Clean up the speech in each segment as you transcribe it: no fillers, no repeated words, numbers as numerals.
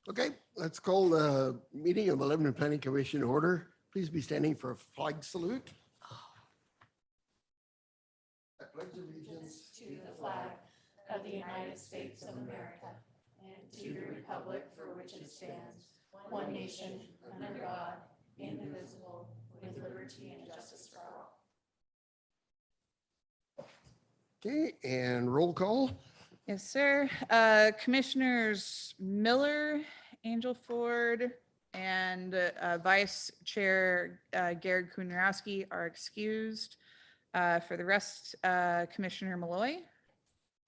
Okay, let's call the meeting of the Lebanon Planning Commission to order. Please be standing for a flag salute. I pledge allegiance To the flag of the United States of America and to the republic for which it stands, one nation, under God, indivisible, with liberty and justice for all. Okay, and roll call. Yes, sir. Commissioners Miller, Angel Ford, and Vice Chair Garrett Kunarowski are excused. For the rest, Commissioner Malloy,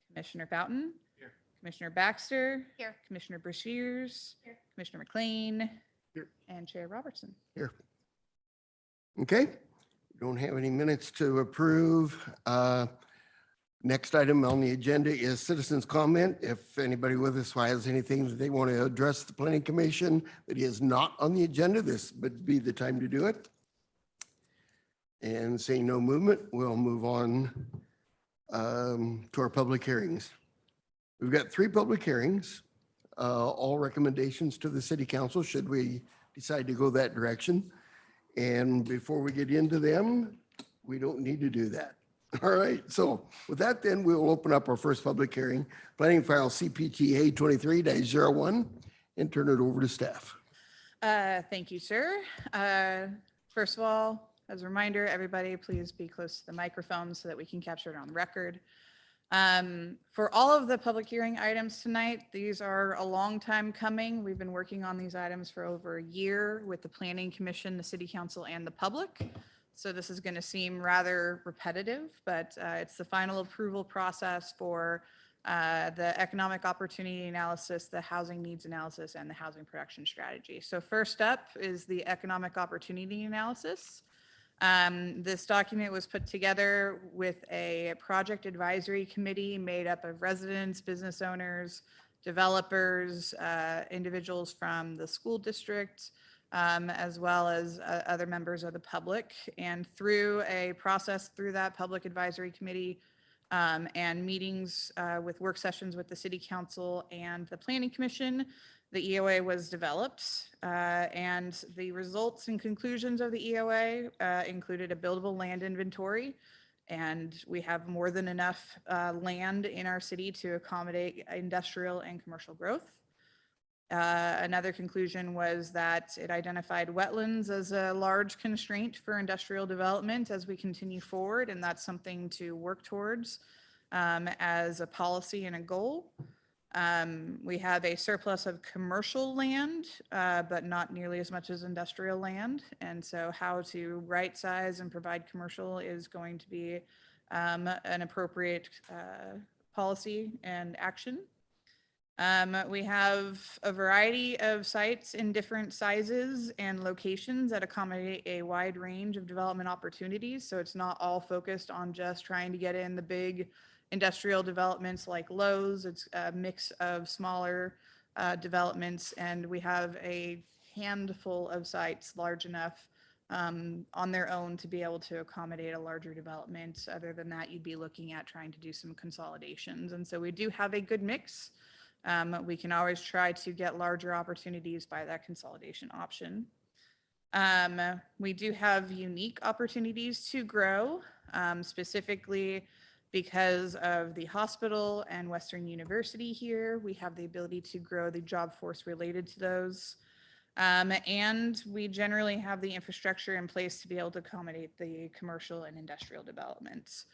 Commissioner Fountain, Here. Commissioner Baxter, Here. Commissioner Brashears, Here. Commissioner McLean, Here. and Chair Robertson. Here. Okay, we don't have any minutes to approve. Next item on the agenda is citizens' comment. If anybody with us has anything that they want to address the planning commission that is not on the agenda, this would be the time to do it. And seeing no movement, we'll move on to our public hearings. We've got 3 public hearings, all recommendations to the city council should we decide to go that direction. And before we get into them, we don't need to do that. All right, so with that, then we'll open up our first public hearing, planning file CPTA 23-01, and turn it over to staff. Thank you, sir. First of all, as a reminder, everybody, please be close to the microphone so that we can capture it on record. For all of the public hearing items tonight, these are a long time coming. We've been working on these items for over a year with the Planning Commission, the City Council, and the public. So this is going to seem rather repetitive, but it's the final approval process for the economic opportunity analysis, the housing needs analysis, and the housing production strategy. So first up is the economic opportunity analysis. This document was put together with a project advisory committee made up of residents, business owners, developers, individuals from the school district, as well as other members of the public. And through a process through that public advisory committee and meetings with work sessions with the city council and the planning commission, the EOA was developed, and the results and conclusions of the EOA included a buildable land inventory, and we have more than enough land in our city to accommodate industrial and commercial growth. Another conclusion was that it identified wetlands as a large constraint for industrial development as we continue forward, and that's something to work towards as a policy and a goal. We have a surplus of commercial land, but not nearly as much as industrial land. And so how to right size and provide commercial is going to be an appropriate policy and action. We have a variety of sites in different sizes and locations that accommodate a wide range of development opportunities. So it's not all focused on just trying to get in the big industrial developments like Lowe's. It's a mix of smaller developments, and we have a handful of sites large enough on their own to be able to accommodate a larger development. Other than that, you'd be looking at trying to do some consolidations. And so we do have a good mix. We can always try to get larger opportunities by that consolidation option. We do have unique opportunities to grow, specifically because of the hospital and Western University here. We have the ability to grow the job force related to those. And we generally have the infrastructure in place to be able to accommodate the commercial and industrial developments.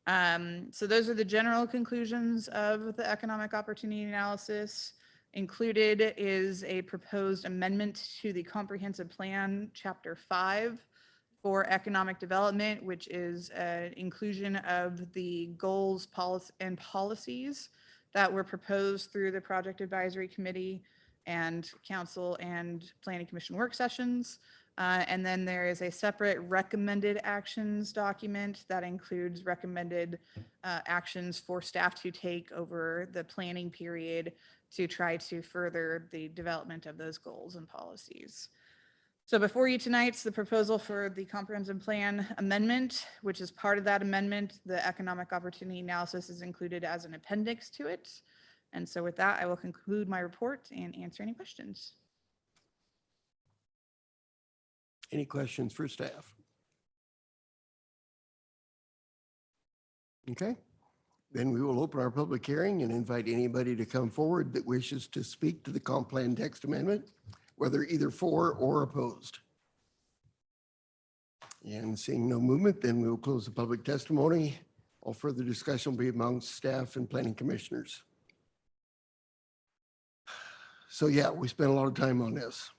So those are the general conclusions of the economic opportunity analysis. Included is a proposed amendment to the comprehensive plan, chapter 5 for economic development, which is an inclusion of the goals, and policies that were proposed through the project advisory committee and council and planning commission work sessions. And then there is a separate recommended actions document that includes recommended actions for staff to take over the planning period to try to further the development of those goals and policies. So before you tonight's the proposal for the comprehensive plan amendment, which is part of that amendment. The economic opportunity analysis is included as an appendix to it. And so with that, I will conclude my report and answer any questions. Any questions for staff? Okay, then we will open our public hearing and invite anybody to come forward that wishes to speak to the comp plan text amendment, whether either for or opposed. And seeing no movement, then we will close the public testimony. All further discussion will be amongst staff and planning commissioners. So yeah, we spent a lot of time on this.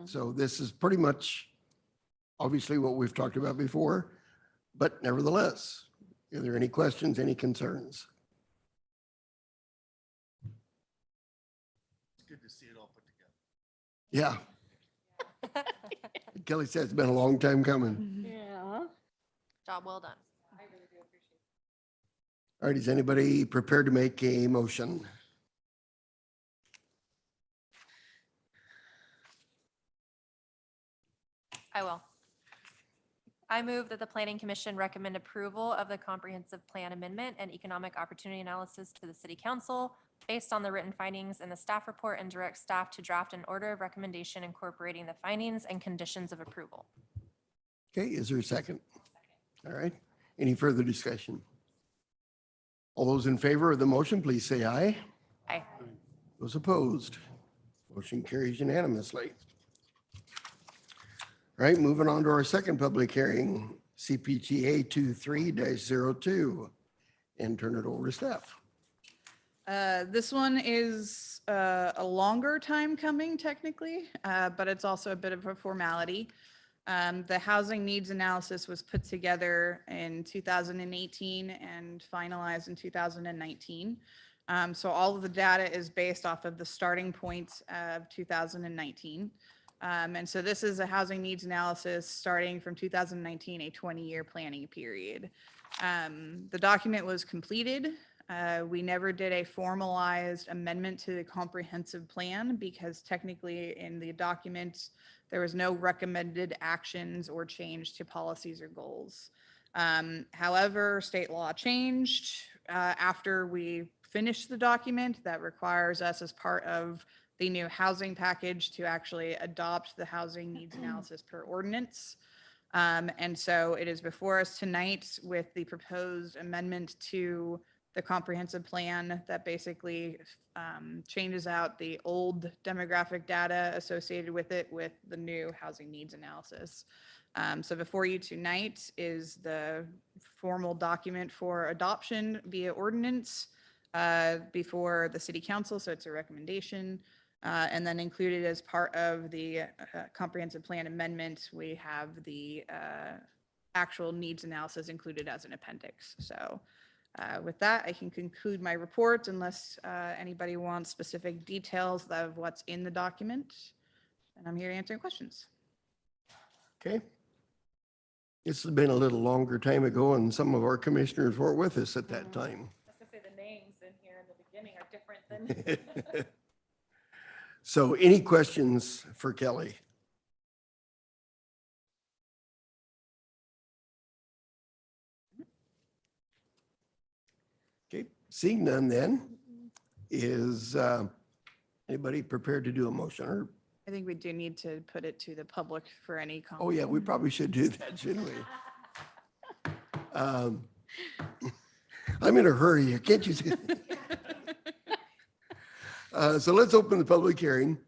So this is pretty much obviously what we've talked about before, but nevertheless, are there any questions, any concerns? It's good to see it all put together. Yeah. Kelly said it's been a long time coming. Yeah. Job well done. All right, is anybody prepared to make a motion? I will. I move that the Planning Commission recommend approval of the comprehensive plan amendment and economic opportunity analysis to the City Council based on the written findings in the staff report and direct staff to draft an order of recommendation incorporating the findings and conditions of approval. Okay, is there a second? All right, any further discussion? All those in favor of the motion, please say aye. Aye. Those opposed? Motion carries unanimously. All right, moving on to our second public hearing, CPGA 23-02, and turn it over to staff. This one is a longer time coming technically, but it's also a bit of a formality. The housing needs analysis was put together in 2018 and finalized in 2019. So all of the data is based off of the starting points of 2019. And so this is a housing needs analysis starting from 2019, a 20-year planning period. The document was completed. We never did a formalized amendment to the comprehensive plan because technically in the documents, there was no recommended actions or change to policies or goals. However, state law changed after we finished the document. That requires us as part of the new housing package to actually adopt the housing needs analysis per ordinance. And so it is before us tonight with the proposed amendment to the comprehensive plan that basically changes out the old demographic data associated with it with the new housing needs analysis. So before you tonight is the formal document for adoption via ordinance before the city council. So it's a recommendation. And then included as part of the comprehensive plan amendment, we have the actual needs analysis included as an appendix. So with that, I can conclude my report unless anybody wants specific details of what's in the document. And I'm here to answer questions. Okay. This has been a little longer time ago and some of our commissioners weren't with us at that time. I was going to say the names in here in the beginning are different than. So any questions for Kelly? Okay, seeing none then, is anybody prepared to do a motion or, I think we do need to put it to the public for any comment. oh yeah, we probably should do that, shouldn't we? I'm in a hurry, can't you see? So let's open the public hearing.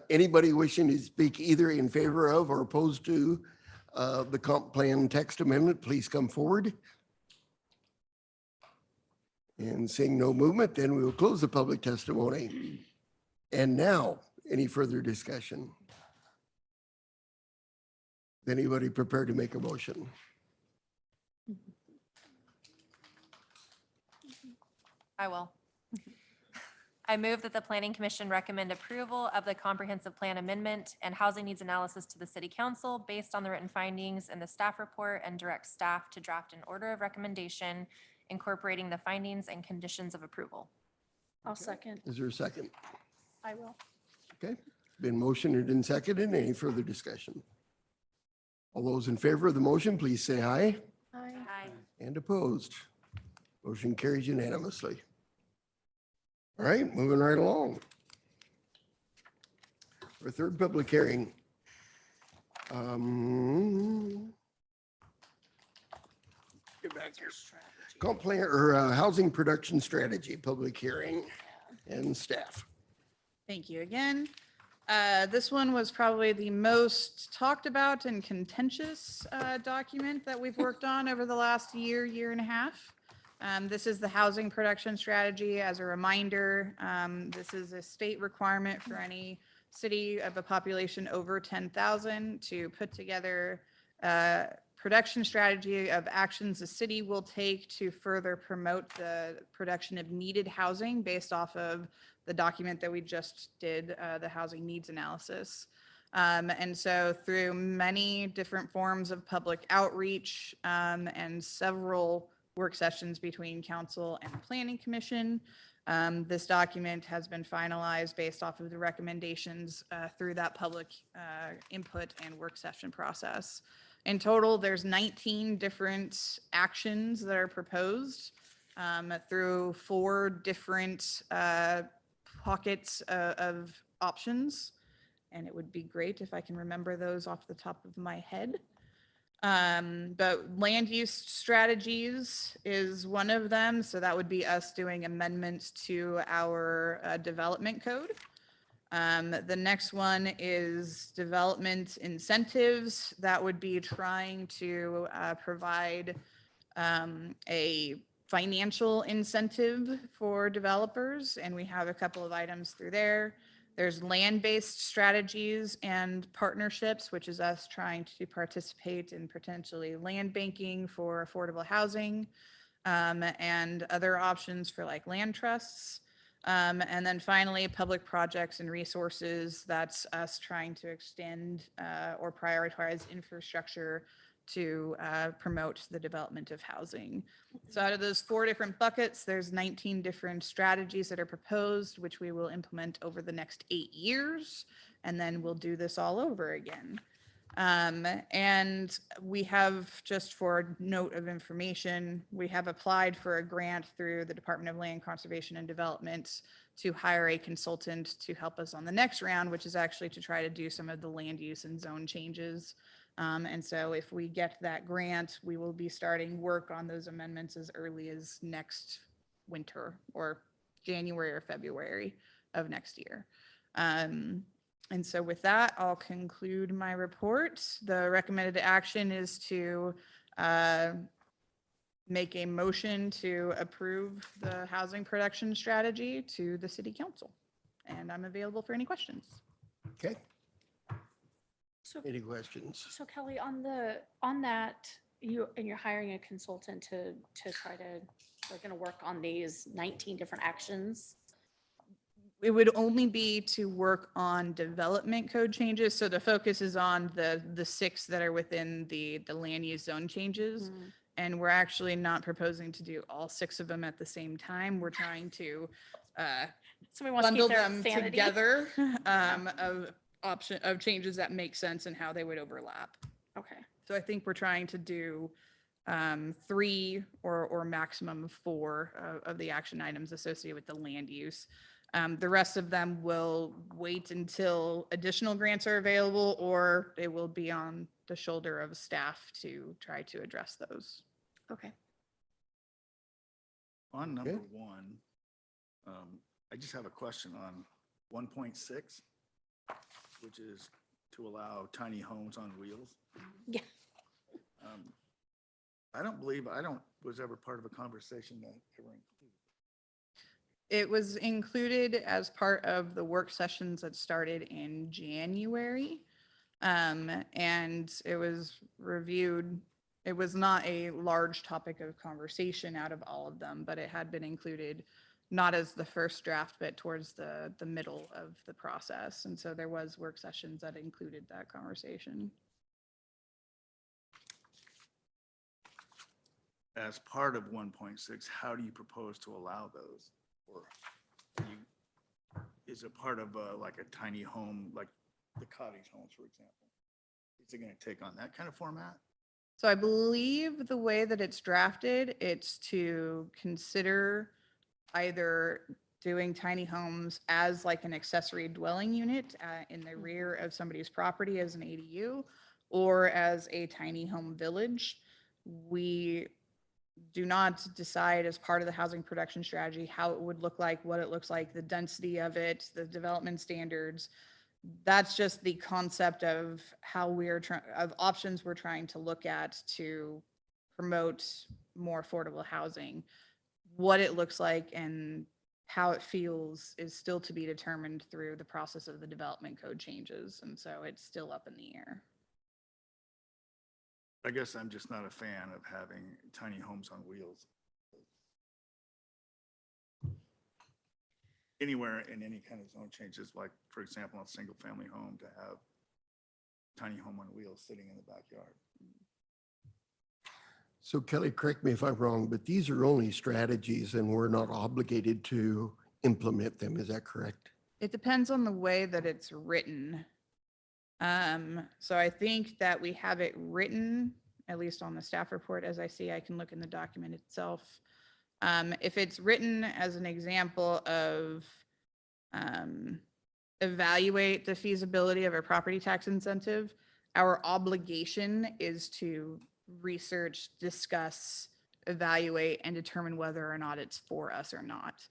Anybody wishing to speak either in favor of or opposed to the comp plan text amendment, please come forward. And seeing no movement, then we will close the public testimony. And now, any further discussion? Anybody prepared to make a motion? I will. I move that the Planning Commission recommend approval of the comprehensive plan amendment and housing needs analysis to the City Council based on the written findings in the staff report and direct staff to draft an order of recommendation incorporating the findings and conditions of approval. I'll second. Is there a second? I will. Okay, been motioned and seconded. Any further discussion? All those in favor of the motion, please say aye. Aye. Aye. And opposed? Motion carries unanimously. All right, moving right along. Our third public hearing. Get back here. Comp plan or housing production strategy, public hearing and staff. Thank you again. This one was probably the most talked about and contentious document that we've worked on over the last year, year and a half. This is the housing production strategy. As a reminder, this is a state requirement for any city of a population over 10,000 to put together a production strategy of actions the city will take to further promote the production of needed housing based off of the document that we just did, the housing needs analysis. And so through many different forms of public outreach and several work sessions between council and planning commission, this document has been finalized based off of the recommendations through that public input and work session process. In total, there's 19 different actions that are proposed through 4 different pockets of options. And it would be great if I can remember those off the top of my head. But land use strategies is one of them. So that would be us doing amendments to our development code. The next one is development incentives. That would be trying to provide a financial incentive for developers, and we have a couple of items through there. There's land-based strategies and partnerships, which is us trying to participate in potentially land banking for affordable housing and other options for like land trusts. And then finally, public projects and resources. That's us trying to extend or prioritize infrastructure to promote the development of housing. So out of those 4 different buckets, there's 19 different strategies that are proposed, which we will implement over the next 8 years. And then we'll do this all over again. And we have, just for note of information, we have applied for a grant through the Department of Land Conservation and Development to hire a consultant to help us on the next round, which is actually to try to do some of the land use and zone changes. And so if we get that grant, we will be starting work on those amendments as early as next winter or January or February of next year. And so with that, I'll conclude my report. The recommended action is to make a motion to approve the housing production strategy to the city council. And I'm available for any questions. Okay, So, any questions? so Kelly, on that, you're hiring a consultant to try to, they're going to work on these 19 different actions. It would only be to work on development code changes. So the focus is on the 6 that are within the land use zone changes. And we're actually not proposing to do all 6 of them at the same time. We're trying to Somebody wants to bundle keep their them sanity. together of changes that make sense and how they would overlap. Okay. So I think we're trying to do 3 or maximum of 4 of the action items associated with the land use. The rest of them will wait until additional grants are available, or it will be on the shoulder of staff to try to address those. Okay. On number Okay. 1, I just have a question on 1.6, which is to allow tiny homes on wheels. Yeah. I was ever part of a conversation that ever included. It was included as part of the work sessions that started in January. And it was reviewed. It was not a large topic of conversation out of all of them, but it had been included, not as the first draft, but towards the middle of the process. And so there was work sessions that included that conversation. As part of 1.6, how do you propose to allow those? Or is it part of like a tiny home, like the cottage homes, for example? Is it going to take on that kind of format? So I believe the way that it's drafted, it's to consider either doing tiny homes as like an accessory dwelling unit in the rear of somebody's property as an ADU or as a tiny home village. We do not decide as part of the housing production strategy how it would look like, what it looks like, the density of it, the development standards. That's just the concept of how we're trying, of options we're trying to look at to promote more affordable housing. What it looks like and how it feels is still to be determined through the process of the development code changes. And so it's still up in the air. I guess I'm just not a fan of having tiny homes on wheels. Anywhere in any kind of zone changes, like, for example, a single-family home to have tiny home on wheels sitting in the backyard. So Kelly, correct me if I'm wrong, but these are only strategies and we're not obligated to implement them. Is that correct? It depends on the way that it's written. So I think that we have it written, at least on the staff report, as I see, I can look in the document itself. If it's written as an example of evaluate the feasibility of a property tax incentive, our obligation is to research, discuss, evaluate, and determine whether or not it's for us or not.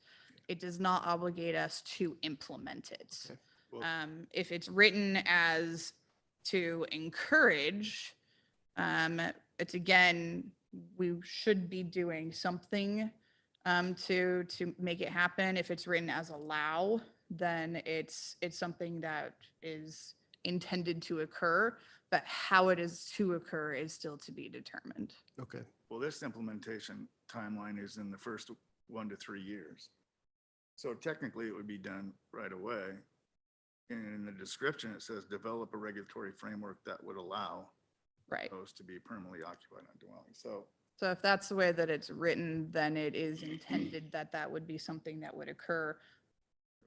It does not obligate us to implement it. Okay. Well, If it's written as to encourage, it's again, we should be doing something to make it happen. If it's written as allow, then it's something that is intended to occur, but how it is to occur is still to be determined. Okay. well, this implementation timeline is in the first 1 to 3 years. So technically, it would be done right away. And in the description, it says, develop a regulatory framework that would allow Right. those to be permanently occupied on dwellings. So So if that's the way that it's written, then it is intended that that would be something that would occur.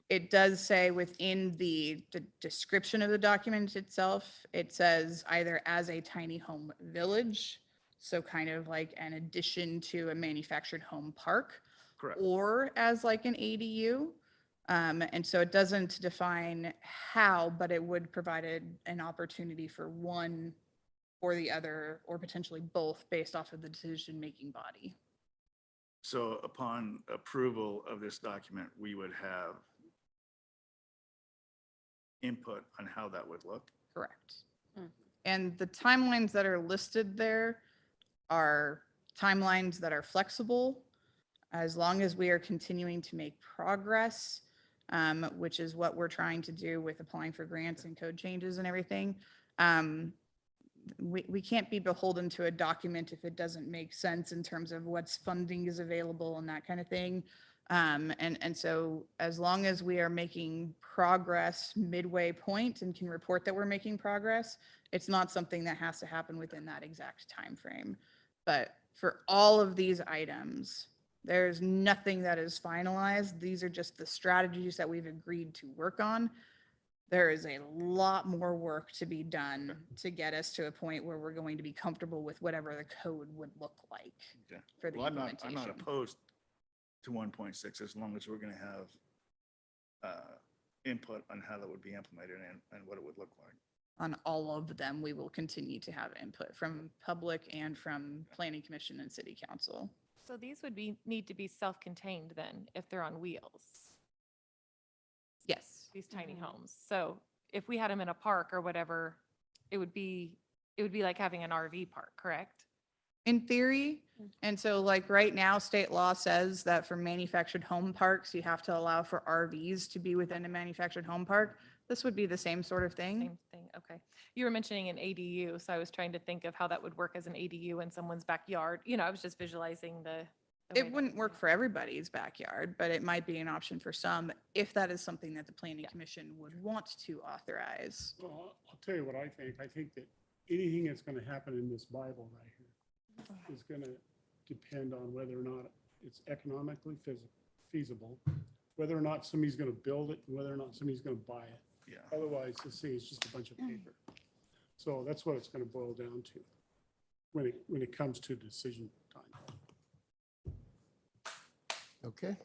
It does say within the description of the document itself, it says either as a tiny home village, so kind of like an addition to a manufactured home park, correct. or as like an ADU. And so it doesn't define how, but it would provide an opportunity for one or the other, or potentially both, based off of the decision-making body. So upon approval of this document, we would have input on how that would look. Correct. And the timelines that are listed there are timelines that are flexible, as long as we are continuing to make progress, which is what we're trying to do with applying for grants and code changes and everything. We can't be beholden to a document if it doesn't make sense in terms of what's funding is available and that kind of thing. And so as long as we are making progress midway point and can report that we're making progress, it's not something that has to happen within that exact time frame. But for all of these items, there's nothing that is finalized. These are just the strategies that we've agreed to work on. There is a lot more work to be done to get us to a point where we're going to be comfortable with whatever the code would look like Okay. for the Well, I'm implementation. not opposed to 1.6 as long as we're going to have input on how that would be implemented and what it would look like. On all of them, we will continue to have input from public and from planning commission and city council. So these would need to be self-contained then, if they're on wheels, Yes. these tiny homes. So if we had them in a park or whatever, it would be like having an RV park, correct? In theory. And so like right now, state law says that for manufactured home parks, you have to allow for RVs to be within a manufactured home park. This would be the same sort of thing. Same thing, okay. You were mentioning an ADU, so I was trying to think of how that would work as an ADU in someone's backyard. You know, I was just visualizing the way It that wouldn't would work be. for everybody's backyard, but it might be an option for some if that is something that the planning commission would want to authorize. Well, I'll tell you what I think. I think that anything that's going to happen in this Bible right here is going to depend on whether or not it's economically feasible, whether or not somebody's going to build it, and whether or not somebody's going to buy it. Yeah. Otherwise, this thing is just a bunch of paper. So that's what it's going to boil down to when it comes to decision time. Okay.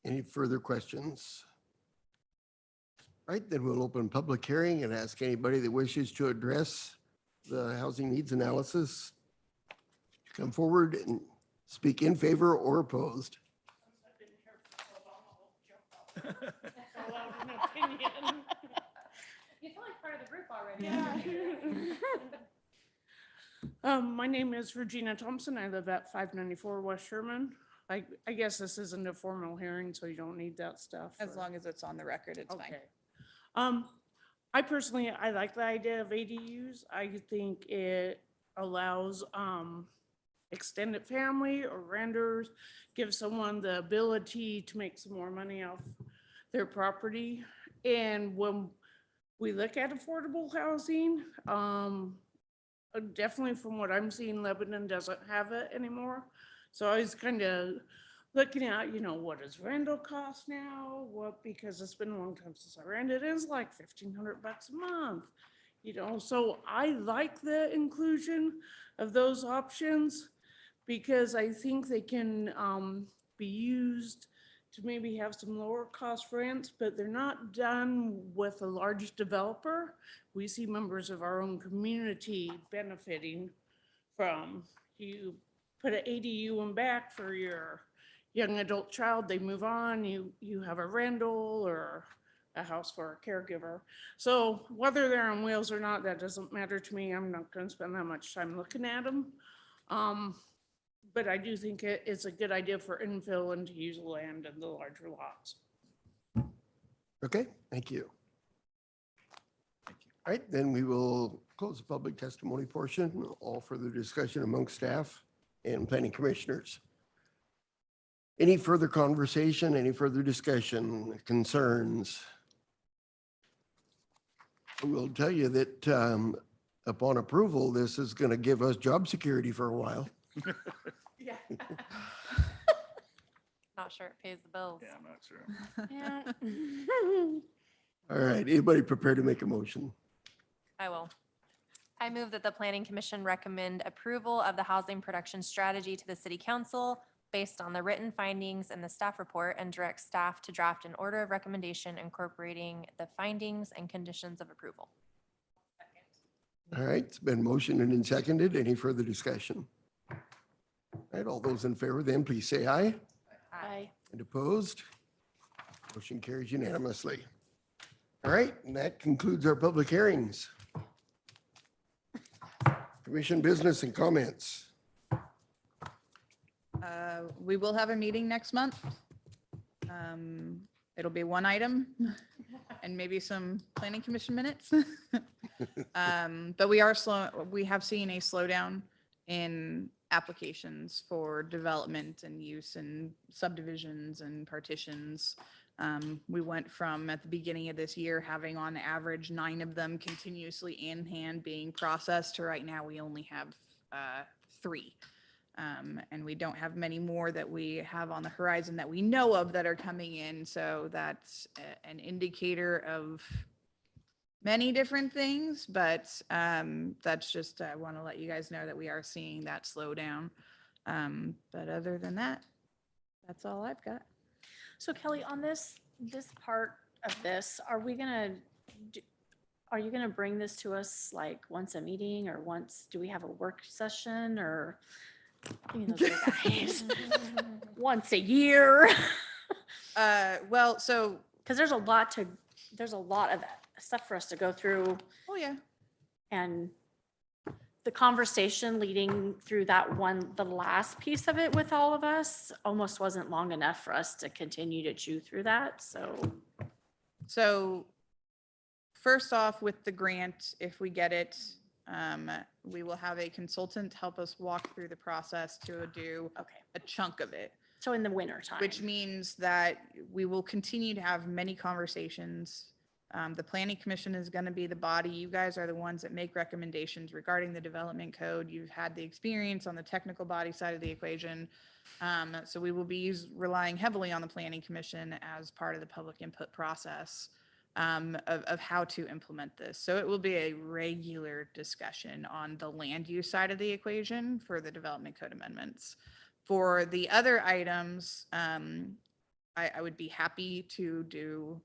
Any further questions? All right, then we'll open public hearing and ask anybody that wishes to address the housing needs analysis to come forward and speak in favor or opposed. You feel like part of the group already. My name is Regina Thompson. I live at 594 West Sherman. I guess this isn't a formal hearing, so you don't need that stuff. As long as it's on the record, it's fine. Okay. I personally, I like the idea of ADUs. I think it allows, extended family or renters, gives someone the ability to make some more money off their property. And when we look at affordable housing, definitely from what I'm seeing, Lebanon doesn't have it anymore. So I was kind of looking at, what does rental cost now? What, because it's been a long time since I rented, it's like $1,500 a month. So I like the inclusion of those options because I think they can be used to maybe have some lower cost rents, but they're not done with a large developer. We see members of our own community benefiting from. You put an ADU in back for your young adult child, they move on, you have a rental or a house for a caregiver. So whether they're on wheels or not, that doesn't matter to me. I'm not gonna spend that much time looking at them. But I do think it's a good idea for infill and to use land in the larger lots. Okay, thank you. All right, then we will close the public testimony portion. All further discussion among staff and planning commissioners. Any further conversation, any further discussion, concerns? I will tell you that upon approval, this is going to give us job security for a while. Yeah. Not sure it pays the bills. Yeah, I'm not sure. Yeah. All right, anybody prepared to make a motion? I will. I move that the Planning Commission recommend approval of the housing production strategy to the city council based on the written findings in the staff report and direct staff to draft an order of recommendation incorporating the findings and conditions of approval. All right, it's been motioned and seconded. Any further discussion? All right, all those in favor then please say aye. Aye. And opposed? Motion carries unanimously. All right, and that concludes our public hearings. Commission business and comments. We will have a meeting next month. It'll be one item and maybe some planning commission minutes. But we have seen a slowdown in applications for development and use and subdivisions and partitions. We went from at the beginning of this year having on average 9 of them continuously in hand being processed to right now we only have 3. And we don't have many more that we have on the horizon that we know of that are coming in. So that's an indicator of many different things, but that's just, I want to let you guys know that we are seeing that slow down. But other than that, that's all I've got. So Kelly, on this part of this, are you gonna bring this to us like once a meeting or do we have a work session or? Give me those big eyes. Once a year? Well, so, Cause there's a lot of stuff for us to go through oh yeah. and the conversation leading through the last piece of it with all of us almost wasn't long enough for us to continue to chew through that, So first off, with the grant, if we get it, we will have a consultant help us walk through the process to do okay. a chunk of it, So in the winter time. which means that we will continue to have many conversations. The planning commission is going to be the body. You guys are the ones that make recommendations regarding the development code. You've had the experience on the technical body side of the equation. So we will be relying heavily on the planning commission as part of the public input process of how to implement this. So it will be a regular discussion on the land use side of the equation for the development code amendments. For the other items, I would be happy to do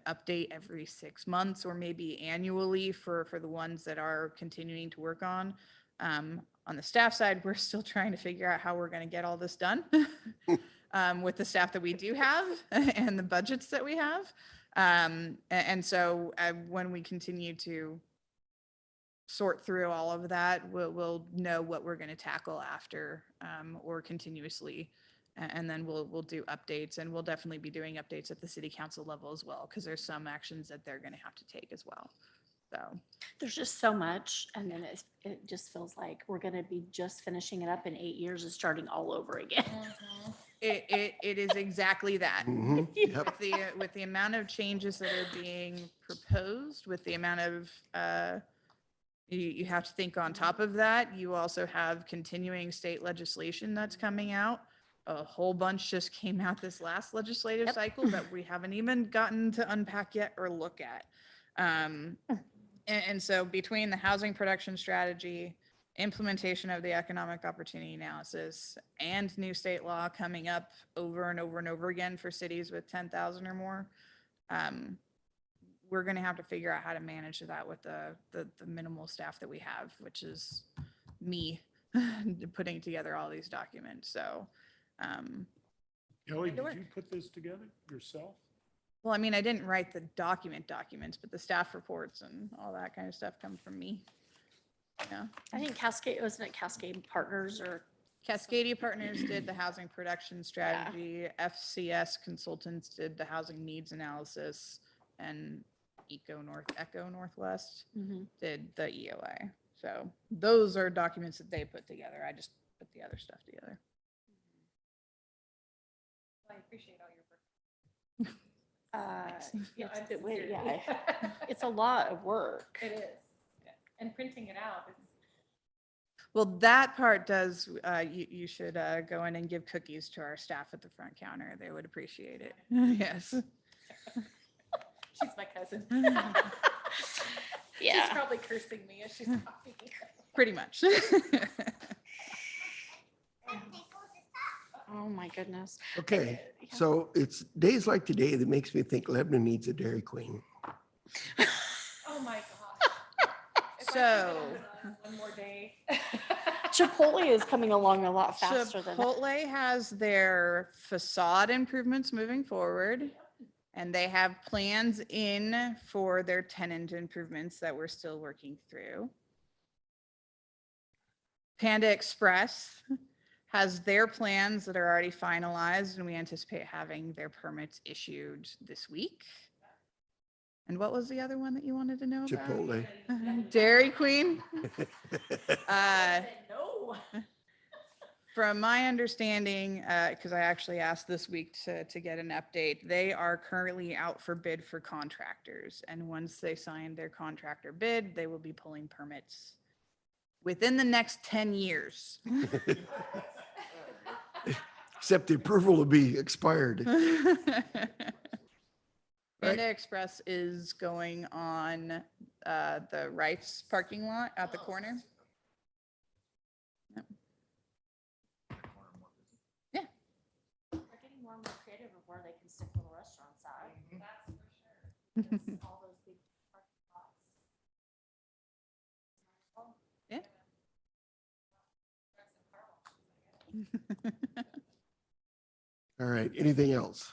update every 6 months or maybe annually for the ones that are continuing to work on. On the staff side, we're still trying to figure out how we're going to get all this done with the staff that we do have and the budgets that we have. And so when we continue to sort through all of that, we'll know what we're going to tackle after or continuously. And then we'll do updates, and we'll definitely be doing updates at the city council level as well, because there's some actions that they're going to have to take as well. So There's just so much, and then it just feels like we're gonna be just finishing it up in 8 years and starting all over again. it is exactly that. Mhm, yep. With the amount of changes that are being proposed, with the amount of you have to think on top of that, you also have continuing state legislation that's coming out. A whole bunch just came out this last legislative Yep. cycle that we haven't even gotten to unpack yet or look at. And so between the housing production strategy, implementation of the economic opportunity analysis, and new state law coming up over and over and over again for cities with 10,000 or more, we're going to have to figure out how to manage that with the minimal staff that we have, which is me putting together all these documents. So, Kelly, to did work. you put this together yourself? well, I mean, I didn't write the documents, but the staff reports and all that kind of stuff come from me. Yeah. I think Cascade, wasn't it Cascade Partners or? Cascadia Partners did the housing production strategy. FCS Consultants did the housing needs analysis, and Echo Northwest did the EOA. So those are documents that they put together. I just put the other stuff together. I appreciate all your work. It's a lot of work. It is. Yes. And printing it out is. Well, that part does, you should go in and give cookies to our staff at the front counter. They would appreciate it. Yes. She's my cousin. She's Yeah. probably cursing me as she's talking. Pretty much. Oh, my goodness. Okay, Yeah. so it's days like today that makes me think Lebanon needs a Dairy Queen. Oh, my gosh. If I could So- have one more day. Chipotle is coming along a lot faster than that. Chipotle has their facade improvements moving forward, and they have plans in for their tenant improvements that we're still working through. Panda Express has their plans that are already finalized, and we anticipate having their permits issued this week. And what was the other one that you wanted to know about? Chipotle. Dairy Queen. No. From my understanding, because I actually asked this week to get an update, they are currently out for bid for contractors. And once they sign their contractor bid, they will be pulling permits within the next 10 years. Except the approval will be expired. Panda Express is going on the Rice parking lot at the corner. Yep. Yeah. They're getting more and more creative of where they can stick little restaurants out. That's for sure. Just all those big parking lots. Yeah. All right, anything else?